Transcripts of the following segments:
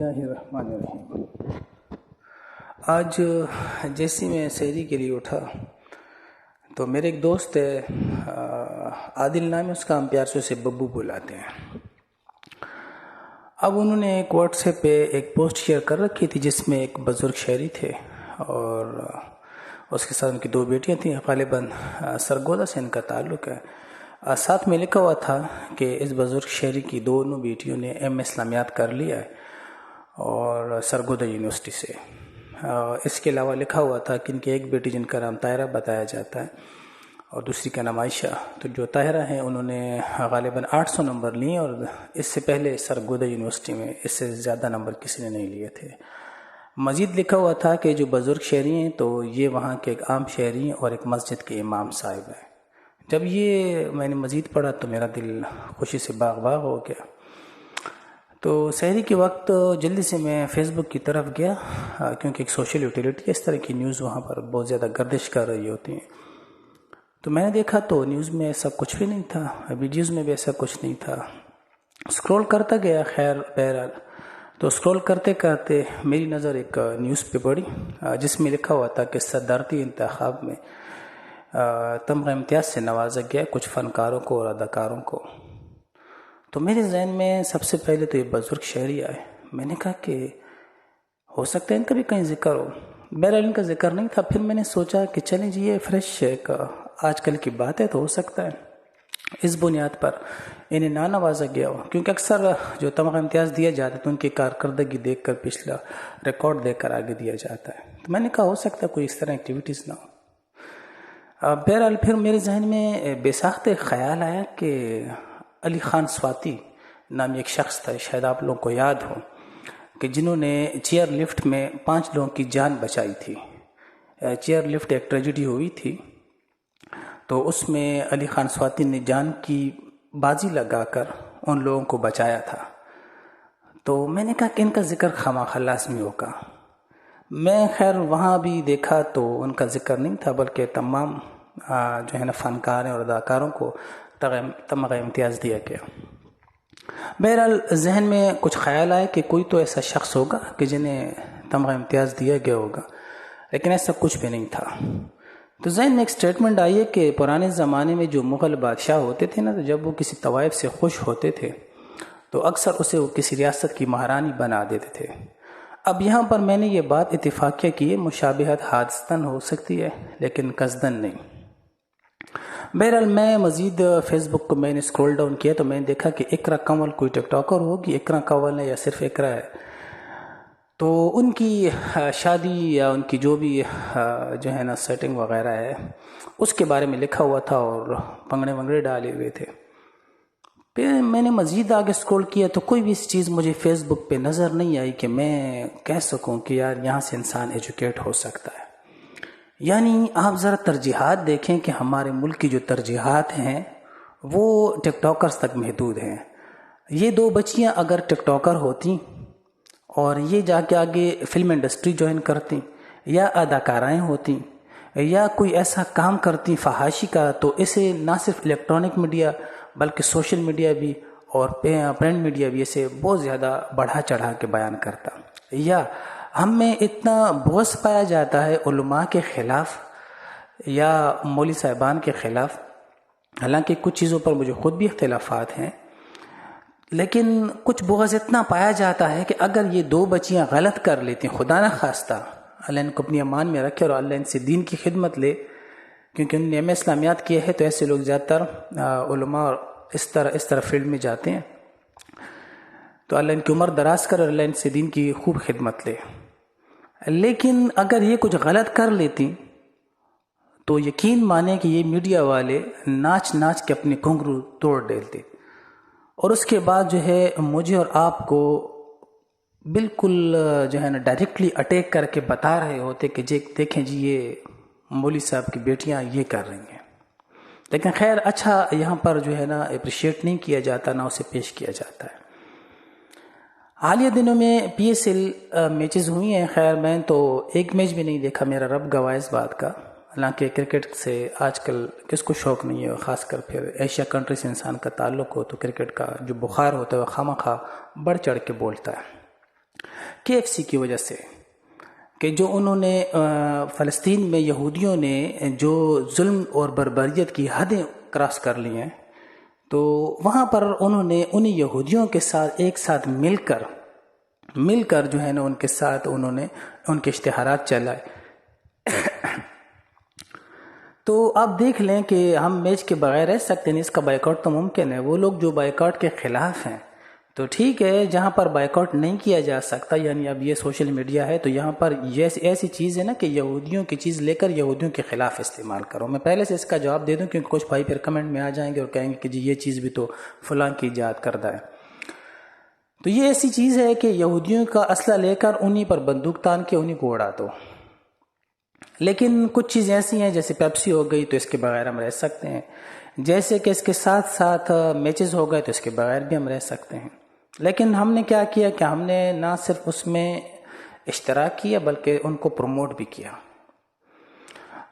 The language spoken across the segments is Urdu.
اللہ الرحمن الرحیم۔ آج جیسے میں سحری کے لیے اٹھا تو میرے ایک دوست ہے، عادل نام ہے اس کا، ہم پیار سے اسے ببو بلاتے ہیں۔ اب انہوں نے ایک واٹس ایپ پہ ایک پوسٹ شیئر کر رکھی تھی جس میں ایک بزرگ شہری تھے اور اس کے ساتھ ان کی دو بیٹیاں تھیں، غالباً سرگودا سے ان کا تعلق ہے۔ ساتھ میں لکھا ہوا تھا کہ اس بزرگ شہری کی دونوں بیٹیوں نے ایم اسلامیات کر لیا ہے اور سرگودا یونیورسٹی سے۔ اس کے علاوہ لکھا ہوا تھا کہ ان کی ایک بیٹی جن کا نام طاہرہ بتایا جاتا ہے اور دوسری کا نام عائشہ، تو جو طاہرہ ہیں انہوں نے غالباً 800 نمبر لیے اور اس سے پہلے سرگودا یونیورسٹی میں اس سے زیادہ نمبر کسی نے نہیں لیے تھے۔ مزید لکھا ہوا تھا کہ جو بزرگ شہری ہیں تو یہ وہاں کے ایک عام شہری ہیں اور ایک مسجد کے امام صاحب ہیں۔ جب یہ میں نے مزید پڑھا تو میرا دل خوشی سے باغ باغ ہو گیا۔ تو سحری کے وقت جلدی سے میں فیس بک کی طرف گیا کیونکہ ایک سوشل یوٹیلیٹی ہے، اس طرح کی نیوز وہاں پر بہت زیادہ گردش کر رہی ہوتی ہیں۔ تو میں نے دیکھا تو نیوز میں ایسا کچھ بھی نہیں تھا، ویڈیوز میں بھی ایسا کچھ نہیں تھا۔ اسکرول کرتا گیا، خیر بہرحال تو اسکرول کرتے کرتے میری نظر ایک نیوز پہ پڑی جس میں لکھا ہوا تھا کہ صدارتی انتخاب میں تمغہ امتیاز سے نوازا گیا کچھ فنکاروں کو اور اداکاروں کو۔ تو میرے ذہن میں سب سے پہلے تو یہ بزرگ شہری آئے۔ میں نے کہا کہ ہو سکتا ہے ان کا بھی کہیں ذکر ہو، بہرحال ان کا ذکر نہیں تھا۔ پھر میں نے سوچا کہ چلیں جی یہ فریش ایک آج کل کی بات ہے تو ہو سکتا ہے اس بنیاد پر انہیں نہ نوازا گیا ہو، کیونکہ اکثر جو تمغہ امتیاز دیا جاتا ہے تو ان کی کارکردگی دیکھ کر پچھلا ریکارڈ دیکھ کر آگے دیا جاتا ہے۔ تو میں نے کہا ہو سکتا ہے کوئی اس طرح ایکٹیویٹیز نہ ہو۔ بہرحال پھر میرے ذہن میں بے ساختہ خیال آیا کہ علی خان سواتی نامی ایک شخص تھا، شاید آپ لوگوں کو یاد ہو، کہ جنہوں نے چیئر لفٹ میں 5 لوگوں کی جان بچائی تھی۔ چیئر لفٹ ایک ٹریجڈی ہوئی تھی تو اس میں علی خان سواتی نے جان کی بازی لگا کر ان لوگوں کو بچایا تھا۔ تو میں نے کہا کہ ان کا ذکر خواہ لازمی ہوگا۔ میں خیر وہاں بھی دیکھا تو ان کا ذکر نہیں تھا، بلکہ تمام جو ہے نا فنکار اور اداکاروں کو تمغہ امتیاز دیا گیا۔ بہرحال ذہن میں کچھ خیال آئے کہ کوئی تو ایسا شخص ہوگا کہ جنہیں تمغہ امتیاز دیا گیا ہوگا، لیکن ایسا کچھ بھی نہیں تھا۔ تو ذہن میں ایک سٹیٹمنٹ آئی ہے کہ پرانے زمانے میں جو مغل بادشاہ ہوتے تھے نا، تو جب وہ کسی طوائف سے خوش ہوتے تھے تو اکثر اسے وہ کسی ریاست کی مہارانی بنا دیتے تھے۔ اب یہاں پر میں نے یہ بات اتفاقیہ کی ہے، مشابہت حادثتاً ہو سکتی ہے لیکن قصداً نہیں۔ بہرحال میں مزید فیس بک کو میں نے اسکرول ڈاؤن کیا تو میں نے دیکھا کہ اقرا کنول کوئی ٹک ٹاکر ہوگی، اقرا کنول ہے یا صرف اقرا ہے، تو ان کی شادی یا ان کی جو بھی جو ہے نا سیٹنگ وغیرہ ہے اس کے بارے میں لکھا ہوا تھا اور پنگڑے ونگڑے ڈالے ہوئے تھے۔ پھر میں نے مزید آگے اسکرول کیا تو کوئی بھی اس چیز مجھے فیس بک پہ نظر نہیں آئی کہ میں کہہ سکوں کہ یار یہاں سے انسان ایجوکیٹ ہو سکتا ہے۔ یعنی آپ ذرا ترجیحات دیکھیں کہ ہمارے ملک کی جو ترجیحات ہیں وہ ٹک ٹاکرز تک محدود ہیں۔ یہ 2 بچیاں اگر ٹک ٹاکر ہوتی اور یہ جا کے آگے فلم انڈسٹری جوائن کرتی یا اداکارائیں ہوتی یا کوئی ایسا کام کرتی فحاشی کا، تو اسے نہ صرف الیکٹرانک میڈیا بلکہ سوشل میڈیا بھی اور پرنٹ میڈیا بھی اسے بہت زیادہ بڑھا چڑھا کے بیان کرتا۔ یا ہم میں اتنا بغض پایا جاتا ہے علماء کے خلاف یا مولوی صاحبان کے خلاف، حالانکہ کچھ چیزوں پر مجھے خود بھی اختلافات ہیں، لیکن کچھ بغض اتنا پایا جاتا ہے کہ اگر یہ 2 بچیاں غلط کر لیتی ہیں، خدا نہ خواستہ، اللہ ان کو اپنی امان میں رکھے اور اللہ ان سے دین کی خدمت لے، کیونکہ انہوں نے ایم اسلامیات کیا ہے تو ایسے لوگ زیادہ تر علماء اس طرح فیلڈ میں جاتے ہیں، تو اللہ ان کی عمر دراز کر اور اللہ ان سے دین کی خوب خدمت لے۔ لیکن اگر یہ کچھ غلط کر لیتی تو یقین مانے کہ یہ میڈیا والے ناچ ناچ کے اپنے گھنگرو توڑ ڈالتے اور اس کے بعد جو ہے مجھے اور آپ کو بالکل جو ہے نا ڈائریکٹلی اٹیک کر کے بتا رہے ہوتے کہ دیکھیں جی یہ مولوی صاحب کی بیٹیاں یہ کر رہی ہیں۔ لیکن خیر اچھا یہاں پر جو ہے نا اپریشیٹ نہیں کیا جاتا، نہ اسے پیش کیا جاتا ہے۔ حالیہ دنوں میں پی ایس ایل میچز ہوئی ہیں، خیر میں تو ایک میچ بھی نہیں دیکھا، میرا رب گواہ اس بات کا، حالانکہ کرکٹ سے آج کل کس کو شوق نہیں ہے، خاص کر پھر ایشیا کنٹری سے انسان کا تعلق ہو تو کرکٹ کا جو بخار ہوتا ہے وہ خواہ مخواہ بڑھ چڑھ کے بولتا ہے۔ KFC کی وجہ سے، کہ جو انہوں نے فلسطین میں یہودیوں نے جو ظلم اور بربریت کی حدیں کراس کر لی ہیں، تو وہاں پر انہوں نے انہی یہودیوں کے ساتھ ایک ساتھ مل کر جو ہے نا ان کے ساتھ انہوں نے ان کے اشتہارات چلائے۔ تو آپ دیکھ لیں کہ ہم میچ کے بغیر رہ سکتے نہیں، اس کا بائیکاٹ تو ممکن ہے۔ وہ لوگ جو بائیکاٹ کے خلاف ہیں تو ٹھیک ہے، جہاں پر بائیکاٹ نہیں کیا جا سکتا، یعنی اب یہ سوشل میڈیا ہے تو یہاں پر ایسی چیز ہے نا کہ یہودیوں کی چیز لے کر یہودیوں کے خلاف استعمال کرو۔ میں پہلے سے اس کا جواب دے دوں کیونکہ کچھ بھائی پھر کمنٹ میں آ جائیں گے اور کہیں گے کہ جی یہ چیز بھی تو فلاں کی ایجاد کردہ ہے۔ تو یہ ایسی چیز ہے کہ یہودیوں کا اسلحہ لے کر انہی پر بندوق تان کے انہی کو اڑا دو۔ لیکن کچھ چیزیں ایسی ہیں جیسے پیپسی ہو گئی تو اس کے بغیر ہم رہ سکتے ہیں، جیسے کہ اس کے ساتھ ساتھ میچز ہو گئے تو اس کے بغیر بھی ہم رہ سکتے ہیں۔ لیکن ہم نے کیا کیا کہ ہم نے نہ صرف اس میں اشتراک کیا بلکہ ان کو پروموٹ بھی کیا۔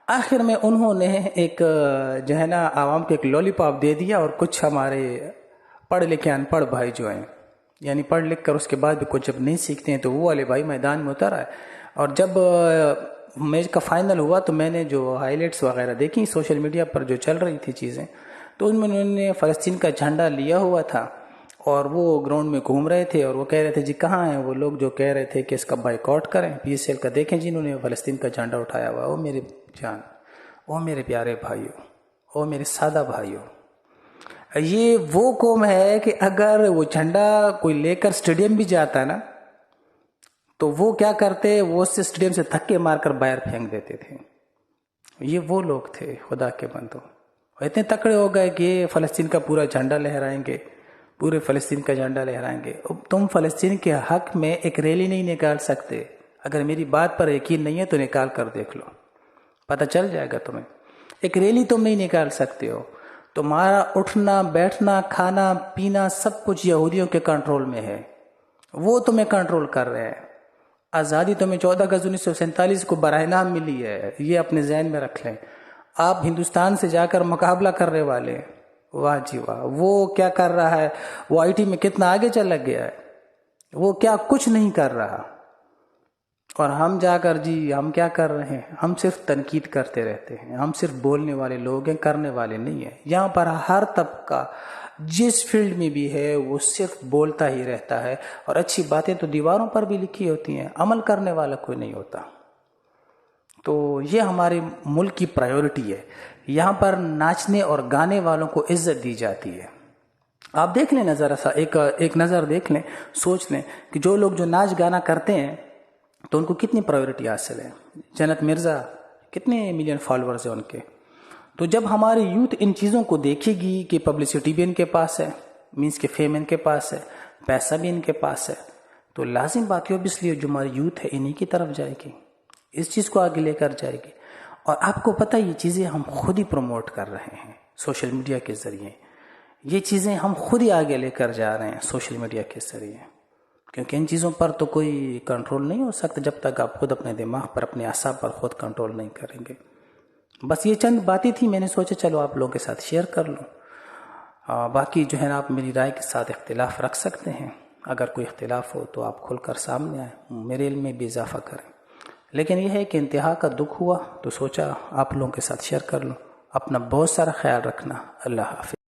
آخر میں انہوں نے ایک جو ہے نا عوام کو ایک لولی پاپ دے دیا، اور کچھ ہمارے پڑھ لکھے ان پڑھ بھائی جو ہیں، یعنی پڑھ لکھ کر اس کے بعد بھی کچھ جب نہیں سیکھتے ہیں، تو وہ والے بھائی میدان میں اتر آئے۔ اور جب میچ کا فائنل ہوا تو میں نے جو ہائی لائٹس وغیرہ دیکھی سوشل میڈیا پر جو چل رہی تھی چیزیں، تو ان میں انہوں نے فلسطین کا جھنڈا لیا ہوا تھا اور وہ گراؤنڈ میں گھوم رہے تھے، اور وہ کہہ رہے تھے جی کہاں ہیں وہ لوگ جو کہہ رہے تھے کہ اس کا بائیکاٹ کریں PSL کا۔ دیکھیں جی انہوں نے فلسطین کا جھنڈا اٹھایا ہوا۔ او میرے جان، او میرے پیارے بھائیوں، او میرے سادہ بھائیوں، یہ وہ قوم ہے کہ اگر وہ جھنڈا کوئی لے کر اسٹیڈیم بھی جاتا نا تو وہ کیا کرتے، وہ اس سے اسٹیڈیم سے دھکے مار کر باہر پھینک دیتے تھے۔ یہ وہ لوگ تھے خدا کے بندوں، اتنے تکڑے ہو گئے کہ یہ فلسطین کا پورا جھنڈا لہرائیں گے، پورے فلسطین کا جھنڈا لہرائیں گے۔ تم فلسطین کے حق میں ایک ریلی نہیں نکال سکتے؟ اگر میری بات پر یقین نہیں ہے تو نکال کر دیکھ لو، پتہ چل جائے گا تمہیں۔ ایک ریلی تم نہیں نکال سکتے ہو، تمہارا اٹھنا بیٹھنا کھانا پینا سب کچھ یہودیوں کے کنٹرول میں ہے، وہ تمہیں کنٹرول کر رہے ہیں۔ آزادی تمہیں 14 اگست 1947 کو براہ نام ملی ہے، یہ اپنے ذہن میں رکھ لیں۔ آپ ہندوستان سے جا کر مقابلہ کرنے والے ہیں، واہ جی واہ، وہ کیا کر رہا ہے، وہ IT میں کتنا آگے چلا گیا ہے، وہ کیا کچھ نہیں کر رہا، اور ہم جا کر جی ہم کیا کر رہے ہیں، ہم صرف تنقید کرتے رہتے ہیں، ہم صرف بولنے والے لوگ ہیں، کرنے والے نہیں ہیں۔ یہاں پر ہر طبقہ جس فیلڈ میں بھی ہے وہ صرف بولتا ہی رہتا ہے، اور اچھی باتیں تو دیواروں پر بھی لکھی ہوتی ہیں، عمل کرنے والا کوئی نہیں ہوتا۔ تو یہ ہمارے ملک کی پرائیورٹی ہے، یہاں پر ناچنے اور گانے والوں کو عزت دی جاتی ہے۔ آپ دیکھ لیں نظر ایسا ایک نظر دیکھ لیں، سوچ لیں کہ جو لوگ جو ناچ گانا کرتے ہیں تو ان کو کتنی پرائیورٹی حاصل ہے۔ جنت مرزا کتنے ملین فالورز ہیں ان کے۔ تو جب ہماری یوتھ ان چیزوں کو دیکھے گی کہ پبلسٹی بھی ان کے پاس ہے، مینس کہ فیم ان کے پاس ہے، پیسہ بھی ان کے پاس ہے، تو لازم بات ہے اوبیسلی جو ہماری یوتھ ہے انہی کی طرف جائے گی، اس چیز کو آگے لے کر جائے گی۔ اور آپ کو پتہ یہ چیزیں ہم خود ہی پروموٹ کر رہے ہیں سوشل میڈیا کے ذریعے، یہ چیزیں ہم خود ہی آگے لے کر جا رہے ہیں سوشل میڈیا کے ذریعے، کیونکہ ان چیزوں پر تو کوئی کنٹرول نہیں ہو سکتا جب تک آپ خود اپنے دماغ پر اپنے اعصاب پر خود کنٹرول نہیں کریں گے۔ بس یہ چند باتیں تھی، میں نے سوچا چلو آپ لوگوں کے ساتھ شیئر کر لوں۔ باقی جو ہے نا آپ میری رائے کے ساتھ اختلاف رکھ سکتے ہیں، اگر کوئی اختلاف ہو تو آپ کھل کر سامنے آئیں، میرے علم میں بھی اضافہ کریں۔ لیکن یہ ہے کہ انتہا کا دکھ ہوا تو سوچا آپ لوگوں کے ساتھ شیئر کر لوں۔ اپنا بہت سارا خیال رکھنا، اللہ حافظ۔